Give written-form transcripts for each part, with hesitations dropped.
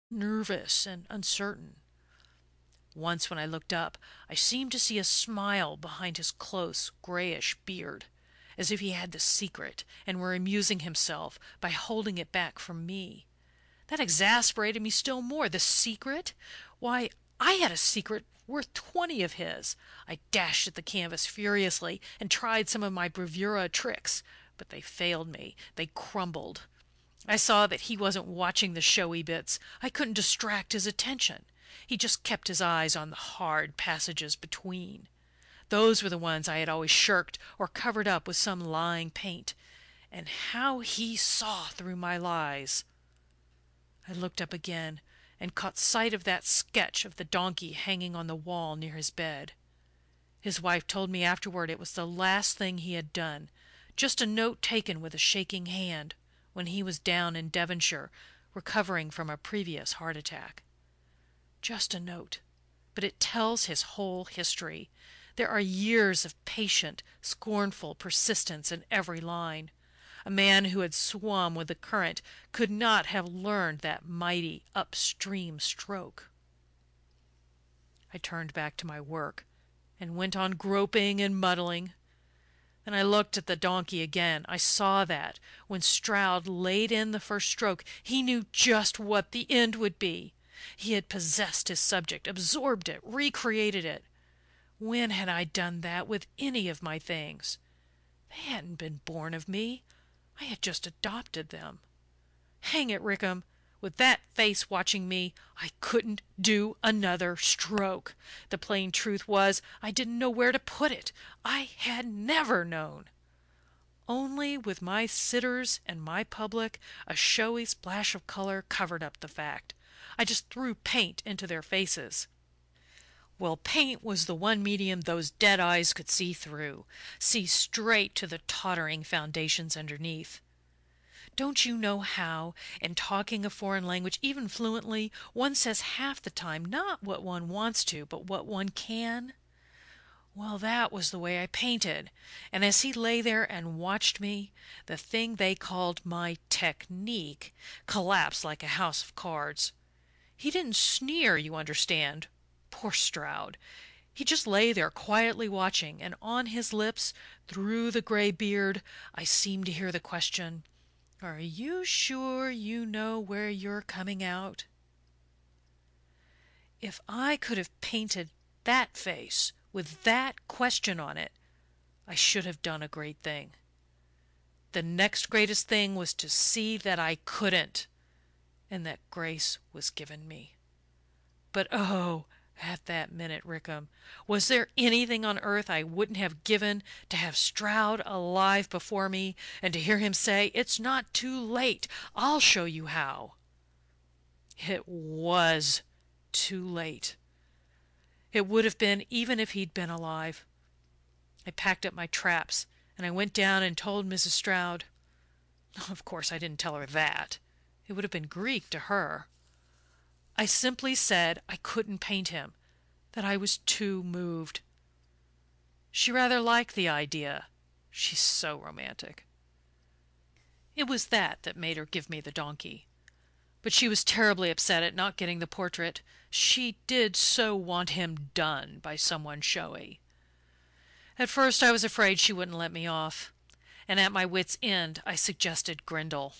nervous and uncertain. Once when I looked up, I seemed to see a smile behind his close, grayish beard, as if he had the secret and were amusing himself by holding it back from me. That exasperated me still more. The secret? Why, I had a secret worth 20 of his. I dashed at the canvas furiously and tried some of my bravura tricks, but they failed me. They crumbled. I saw that he wasn't watching the showy bits. I couldn't distract his attention. He just kept his eyes on the hard passages between. Those were the ones I had always shirked or covered up with some lying paint. And how he saw through my lies! I looked up again and caught sight of that sketch of the donkey hanging on the wall near his bed. His wife told me afterward it was the last thing he had done, just a note taken with a shaking hand when he was down in Devonshire recovering from a previous heart attack. Just a note, but it tells his whole history. There are years of patient, scornful persistence in every line. A man who had swum with the current could not have learned that mighty upstream stroke. I turned back to my work and went on groping and muddling. Then I looked at the donkey again. I saw that, when Stroud laid in the first stroke, he knew just what the end would be. He had possessed his subject, absorbed it, recreated it. When had I done that with any of my things? They hadn't been born of me. I had just adopted them. Hang it, Rickham! With that face watching me, I couldn't do another stroke. The plain truth was, I didn't know where to put it. I had never known. Only with my sitters and my public, a showy splash of color covered up the fact. I just threw paint into their faces. Well, paint was the one medium those dead eyes could see through, see straight to the tottering foundations underneath. Don't you know how, in talking a foreign language, even fluently, one says half the time not what one wants to, but what one can? Well, that was the way I painted, and as he lay there and watched me, the thing they called my technique collapsed like a house of cards. He didn't sneer, you understand. Poor Stroud. He just lay there quietly watching, and on his lips, through the gray beard, I seemed to hear the question, "Are you sure you know where you're coming out?" If I could have painted that face with that question on it, I should have done a great thing. The next greatest thing was to see that I couldn't, and that grace was given me. But oh, at that minute, Rickham, was there anything on earth I wouldn't have given to have Stroud alive before me and to hear him say, "It's not too late. I'll show you how." It was too late. It would have been even if he'd been alive. I packed up my traps and I went down and told Mrs. Stroud. Of course I didn't tell her that. It would have been Greek to her. I simply said I couldn't paint him, that I was too moved. She rather liked the idea. She's so romantic. It was that made her give me the donkey. But she was terribly upset at not getting the portrait. She did so want him done by someone showy. At first I was afraid she wouldn't let me off, and at my wit's end I suggested Grindle.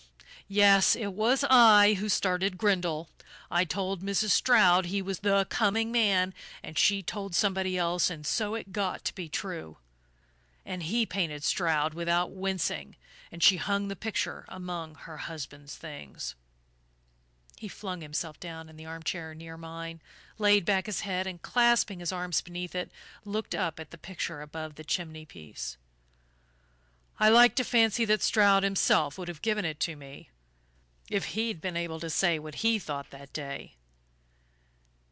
Yes, it was I who started Grindle. I told Mrs. Stroud he was the coming man, and she told somebody else, and so it got to be true. And he painted Stroud without wincing, and she hung the picture among her husband's things. He flung himself down in the armchair near mine, laid back his head, and clasping his arms beneath it, looked up at the picture above the chimney-piece. I like to fancy that Stroud himself would have given it to me, if he'd been able to say what he thought that day.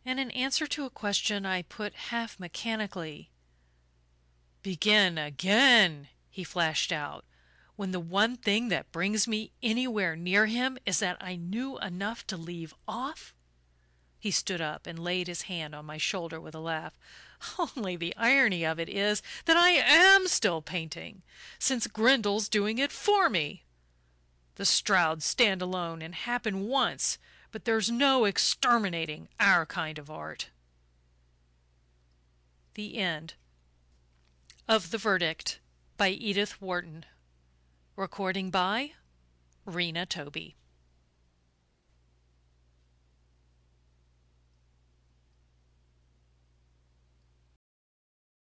And in answer to a question I put half mechanically, "Begin again," he flashed out, "when the one thing that brings me anywhere near him is that I knew enough to leave off?" He stood up and laid his hand on my shoulder with a laugh. "Only the irony of it is that I am still painting, since Grindle's doing it for me. The Strouds stand alone and happen once, but there's no exterminating our kind of art. The End of The Verdict by Edith Wharton. Recording by Rena Toby.